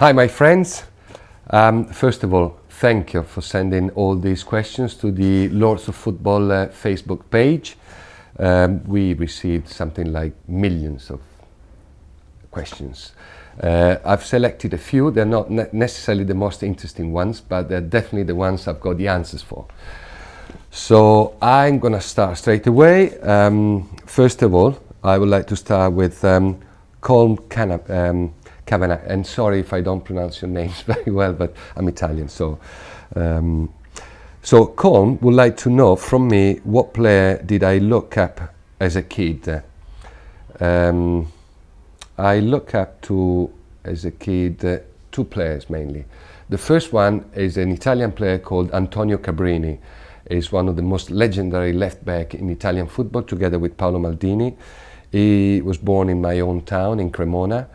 Hi, my friends. First of all, thank you for sending all these questions to the Lords of Football Facebook page. We received something like millions of questions. I've selected a few. They're not necessarily the most interesting ones, but they're definitely the ones I've got the answers for. So I'm going to start straight away. First of all, I would like to start with Colm Kavanagh, and sorry if I don't pronounce your names very well, but I'm Italian. So Colm would like to know from me, what player did I look up as a kid? I look up to, as a kid, two players mainly. The first one is an Italian player called Antonio Cabrini. He's one of the most legendary left back in Italian football, together with Paolo Maldini. He was born in my own town, in Cremona,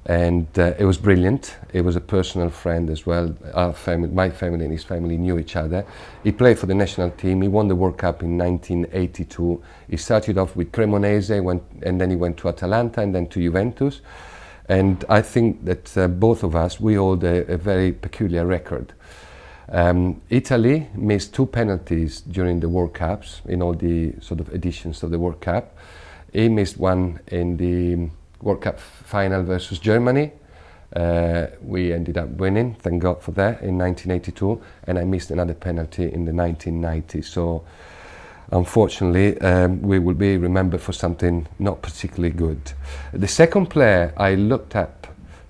and it was brilliant. He was a personal friend as well. Our family, my family and his family knew each other. He played for the national team. He won the World Cup in 1982. He started off with Cremonese, and then he went to Atalanta and then to Juventus. And I think that both of us, we hold a very peculiar record. Italy missed 2 penalties during the World Cups, in all the sort of editions of the World Cup. He missed one in the World Cup final versus Germany. We ended up winning, thank God for that, in 1982, and I missed another penalty in the 1990s. So unfortunately, we will be remembered for something not particularly good. The second player I looked up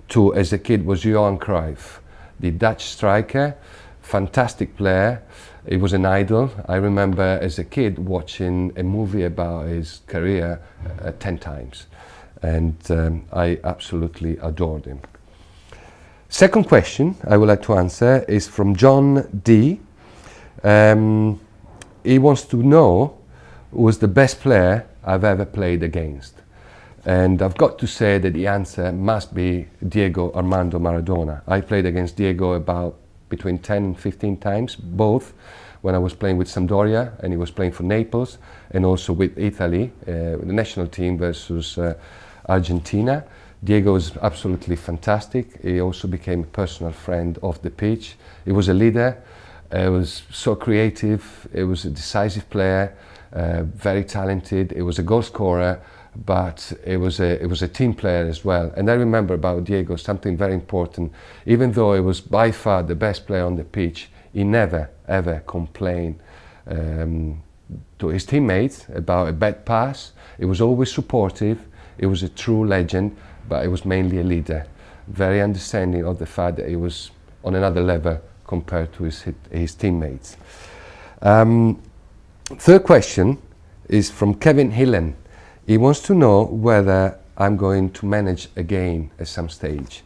to as a kid was Johan Cruyff, the Dutch striker, fantastic player. He was an idol. I remember as a kid watching a movie about his career 10 times. And I absolutely adored him. Second question I would like to answer is from John D. He wants to know who was the best player I've ever played against. And I've got to say that the answer must be Diego Armando Maradona. I played against Diego about between 10 and 15 times, both when I was playing with Sampdoria and he was playing for Naples, and also with Italy, the national team versus Argentina. Diego was absolutely fantastic. He also became a personal friend off the pitch. He was a leader. He was so creative. He was a decisive player, very talented. He was a goal scorer, but it was a team player as well. And I remember about Diego something very important. Even though he was by far the best player on the pitch, he never ever complained to his teammates about a bad pass. He was always supportive. He was a true legend, but he was mainly a leader, very understanding of the fact that he was on another level compared to his teammates. Third question is from Kevin Hillen. He wants to know whether I'm going to manage a game at some stage.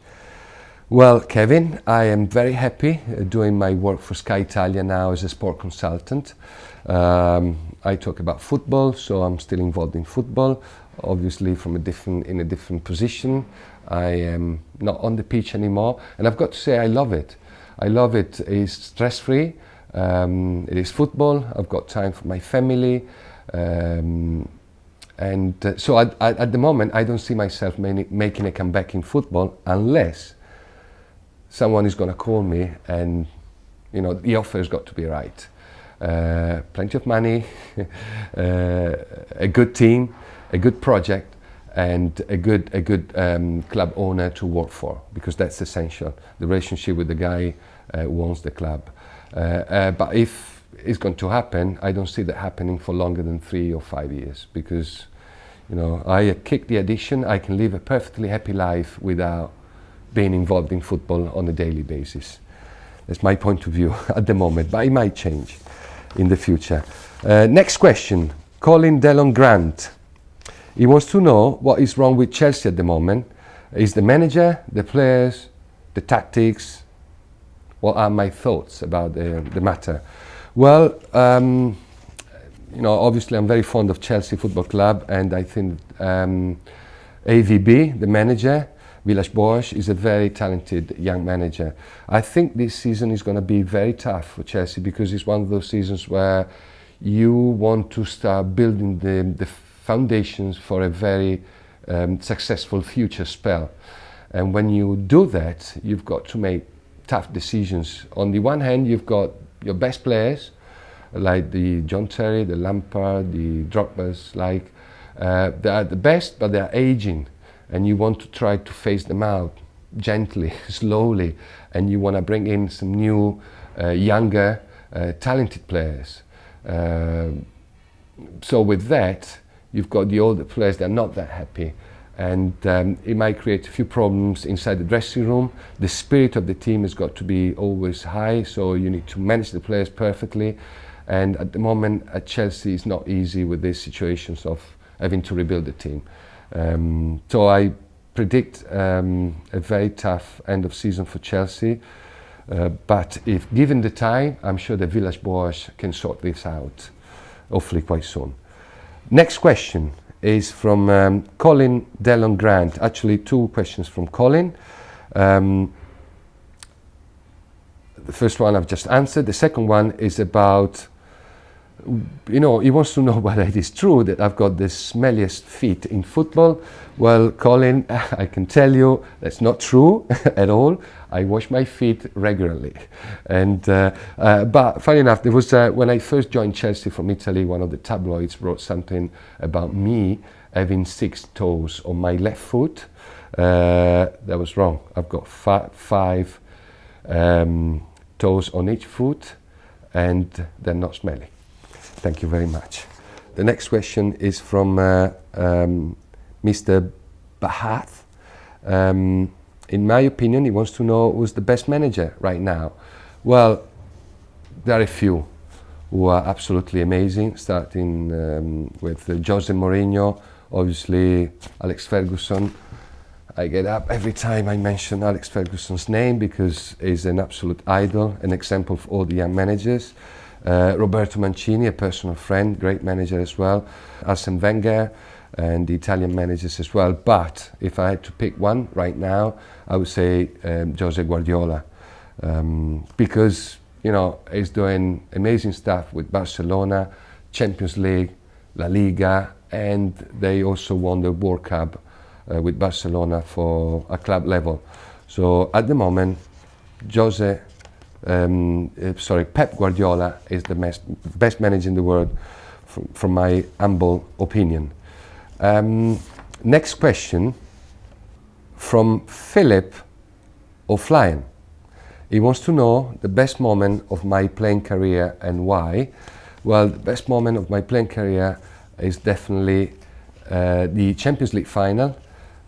Well, Kevin, I am very happy doing my work for Sky Italia now as a sport consultant. I talk about football, so I'm still involved in football, obviously in a different position. I am not on the pitch anymore, and I've got to say I love it. I love it. It's stress-free. It is football. I've got time for my family. So at the moment, I don't see myself making a comeback in football unless someone is going to call me, and the offer has got to be right. Plenty of money, a good team, a good project, and a good club owner to work for, because that's essential. The relationship with the guy who owns the club. But if it's going to happen, I don't see that happening for longer than 3 or 5 years, because I kick the addiction. I can live a perfectly happy life without being involved in football on a daily basis. That's my point of view at the moment, but it might change in the future. Next question, Colin Delon Grant. He wants to know what is wrong with Chelsea at the moment. Is the manager, the players, the tactics? What are my thoughts about the matter? Well, obviously I'm very fond of Chelsea Football Club, and I think AVB, the manager, Villas-Boas, is a very talented young manager. I think this season is going to be very tough for Chelsea, because it's one of those seasons where you want to start building the foundations for a very successful future spell. And when you do that, you've got to make tough decisions. On the one hand, you've got your best players, like the John Terry, the Lampard, the Drogbas, like they are the best, but they are aging, and you want to try to phase them out gently, slowly, and you want to bring in some new, younger, talented players. So with that, you've got the older players that are not that happy, and it might create a few problems inside the dressing room. The spirit of the team has got to be always high, so you need to manage the players perfectly. And at the moment at Chelsea, it's not easy with these situations of having to rebuild the team. So I predict a very tough end of season for Chelsea. But if given the time, I'm sure the Villas-Boas can sort this out, hopefully quite soon. Next question is from Colin Dellon Grant. Actually, two questions from Colin. The first one I've just answered. The second one is about, he wants to know whether it is true that I've got the smelliest feet in football. Well, Colin, I can tell you that's not true at all. I wash my feet regularly. And but funny enough, there was when I first joined Chelsea from Italy, one of the tabloids wrote something about me having 6 toes on my left foot. That was wrong. I've got 5 toes on each foot, and they're not smelly. Thank you very much. The next question is from Mr. Bahath. In my opinion, he wants to know who's the best manager right now. Well, there are a few who are absolutely amazing, starting with Jose Mourinho, obviously Alex Ferguson. I get up every time I mention Alex Ferguson's name because he's an absolute idol, an example for all the young managers. Roberto Mancini, a personal friend, great manager as well. Arsene Wenger and the Italian managers as well. But if I had to pick one right now, I would say Jose Guardiola, because he's doing amazing stuff with Barcelona, Champions League, La Liga, and they also won the World Cup with Barcelona for a club level. So at the moment, Pep Guardiola is the best manager in the world, from my humble opinion. Next question from Philip O'Flynn. He wants to know the best moment of my playing career and why. Well, the best moment of my playing career is definitely the Champions League final,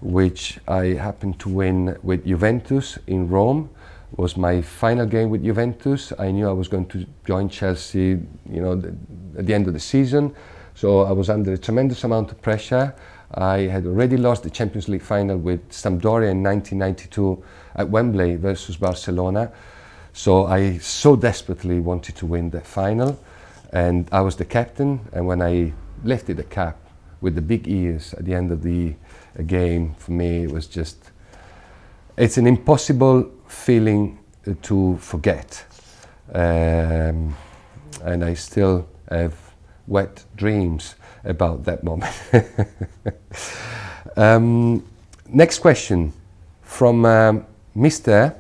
which I happened to win with Juventus in Rome. It was my final game with Juventus. I knew I was going to join Chelsea, at the end of the season. So I was under a tremendous amount of pressure. I had already lost the Champions League final with Sampdoria in 1992 at Wembley versus Barcelona. So I so desperately wanted to win that final. And I was the captain. And when I lifted the cap with the big ears at the end of the game, for me, it was just, it's an impossible feeling to forget. And I still have wet dreams about that moment. Next question from Mr.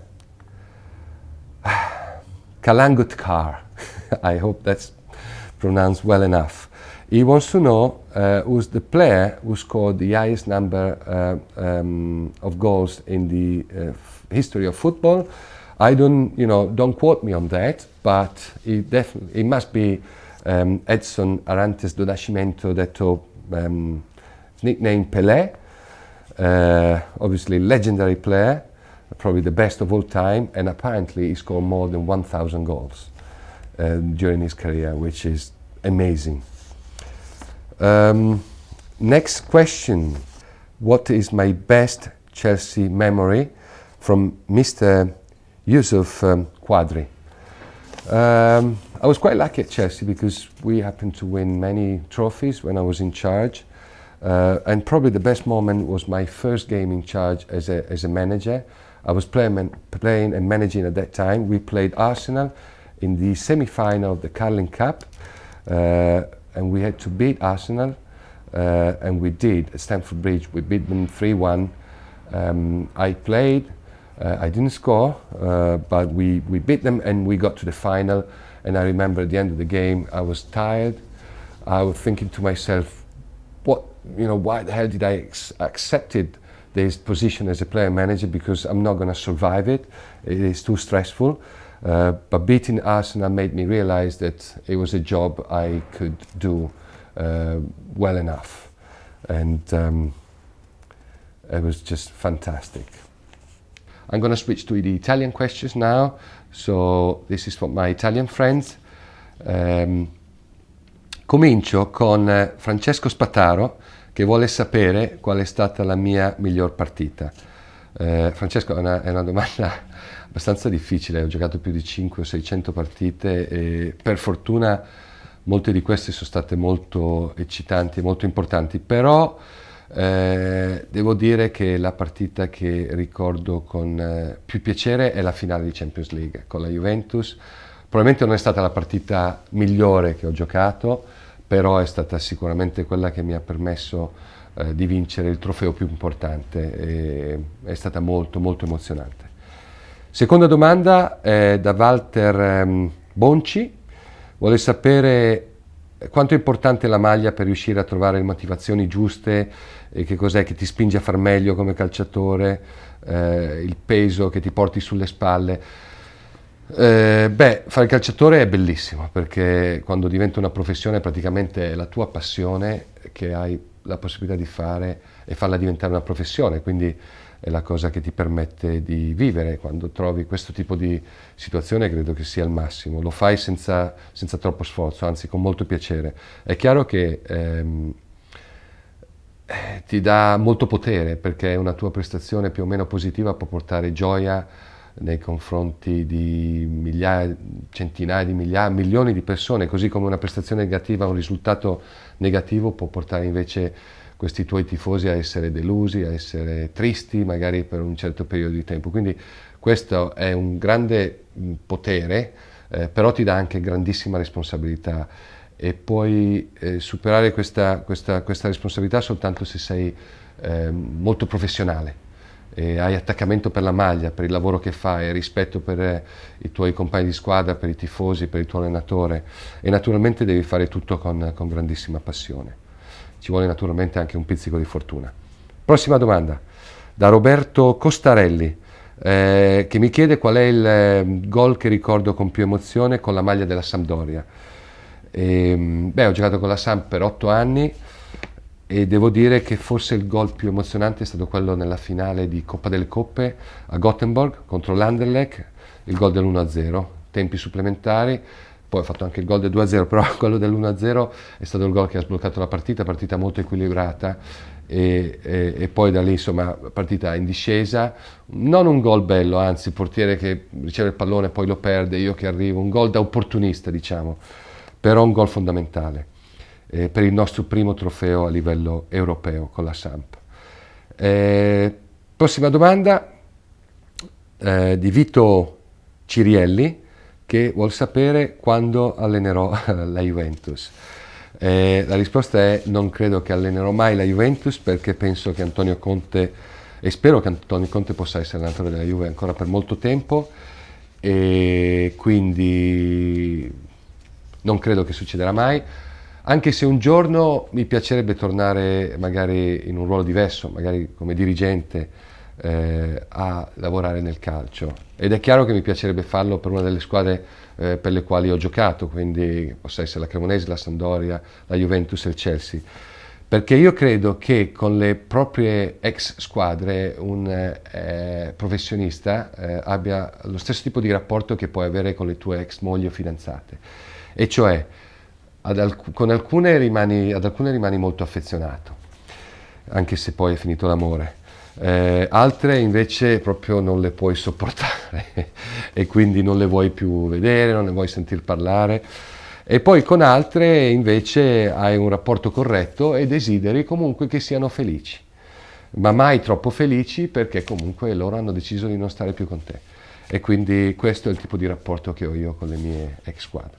Kalangutkar. I hope that's pronounced well enough. He wants to know who's the player who scored the highest number of goals in the history of football. I don't quote me on that, but it must be Edson Arantes do Nascimento, detto nicknamed Pelé, obviously legendary player, probably the best of all time, and apparently he scored more than 1,000 goals during his career, which is amazing. Next question. What is my best Chelsea memory? From Mr. Yusuf Quadri. I was quite lucky at Chelsea because we happened to win many trophies when I was in charge. And probably the best moment was my first game in charge as a manager. I was playing and managing at that time. We played Arsenal in the semi-final of the Carling Cup. And we had to beat Arsenal, and we did at Stamford Bridge. We beat them 3-1. I played, I didn't score, but we beat them and we got to the final. And I remember at the end of the game, I was tired. I was thinking to myself, why the hell did I accepted this position as a player manager, because I'm not going to survive it. It is too stressful. But beating Arsenal made me realize that it was a job I could do well enough. And it was just fantastic. I'm going to switch to the Italian questions now. So this is for my Italian friends. Comincio con Francesco Spataro, che vuole sapere qual è stata la mia miglior partita. Francesco, è una domanda abbastanza difficile. Ho giocato più di 500 o 600 partite e per fortuna molte di queste sono state molto eccitanti e molto importanti, però devo dire che la partita che ricordo con più piacere è la finale di Champions League con la Juventus. Probabilmente non è stata la partita migliore che ho giocato, però è stata sicuramente quella che mi ha permesso di vincere il trofeo più importante e è stata molto molto emozionante. Seconda domanda è da Walter Bonci, vuole sapere quanto è importante la maglia per riuscire a trovare le motivazioni giuste e che cos'è che ti spinge a far meglio come calciatore, il peso che ti porti sulle spalle. Fare il calciatore è bellissimo, perché quando diventa una professione praticamente è la tua passione che hai la possibilità di fare e farla diventare una professione, quindi è la cosa che ti permette di vivere. Quando trovi questo tipo di situazione credo che sia il massimo, lo fai senza troppo sforzo, anzi con molto piacere. È chiaro che ti dà molto potere, perché una tua prestazione più o meno positiva può portare gioia nei confronti di migliaia, centinaia di migliaia, milioni di persone, così come una prestazione negativa, un risultato negativo può portare invece questi tuoi tifosi a essere delusi, a essere tristi magari per un certo periodo di tempo. Quindi questo è un grande potere, però ti dà anche grandissima responsabilità e puoi superare questa responsabilità soltanto se sei molto professionale. E hai attaccamento per la maglia, per il lavoro che fai, rispetto per i tuoi compagni di squadra, per i tifosi, per il tuo allenatore, e naturalmente devi fare tutto con grandissima passione. Ci vuole naturalmente anche un pizzico di fortuna. Prossima domanda da Roberto Costarelli, che mi chiede qual è il gol che ricordo con più emozione con la maglia della Sampdoria. Ho giocato con la Samp per 8 anni e devo dire che forse il gol più emozionante è stato quello nella finale di Coppa delle Coppe a Gothenburg contro l'Anderlecht, il gol dell'1-0, tempi supplementari, poi ho fatto anche il gol del 2-0, però quello dell'1-0 è stato il gol che ha sbloccato la partita molto equilibrata e poi da lì insomma partita in discesa, non un gol bello, anzi il portiere che riceve il pallone e poi lo perde, io che arrivo, un gol da opportunista diciamo, però un gol fondamentale per il nostro primo trofeo a livello europeo con la Samp. Prossima domanda di Vito Cirielli, che vuol sapere quando allenerò la Juventus. La risposta è: non credo che allenerò mai la Juventus, perché penso che Antonio Conte, e spero che Antonio Conte possa essere allenatore della Juve ancora per molto tempo, e quindi non credo che succederà mai, anche se un giorno mi piacerebbe tornare magari in un ruolo diverso, magari come dirigente, a lavorare nel calcio, ed è chiaro che mi piacerebbe farlo per una delle squadre per le quali ho giocato, quindi possa essere la Cremonese, la Sampdoria, la Juventus e il Chelsea, perché io credo che con le proprie ex squadre un professionista abbia lo stesso tipo di rapporto che puoi avere con le tue ex mogli o fidanzate, e cioè ad alcune rimani molto affezionato, anche se poi è finito l'amore. Altre invece proprio non le puoi sopportare e quindi non le vuoi più vedere, non ne vuoi sentir parlare, e poi con altre invece hai un rapporto corretto e desideri comunque che siano felici, ma mai troppo felici, perché comunque loro hanno deciso di non stare più con te, e quindi questo è il tipo di rapporto che ho io con le mie ex squadre.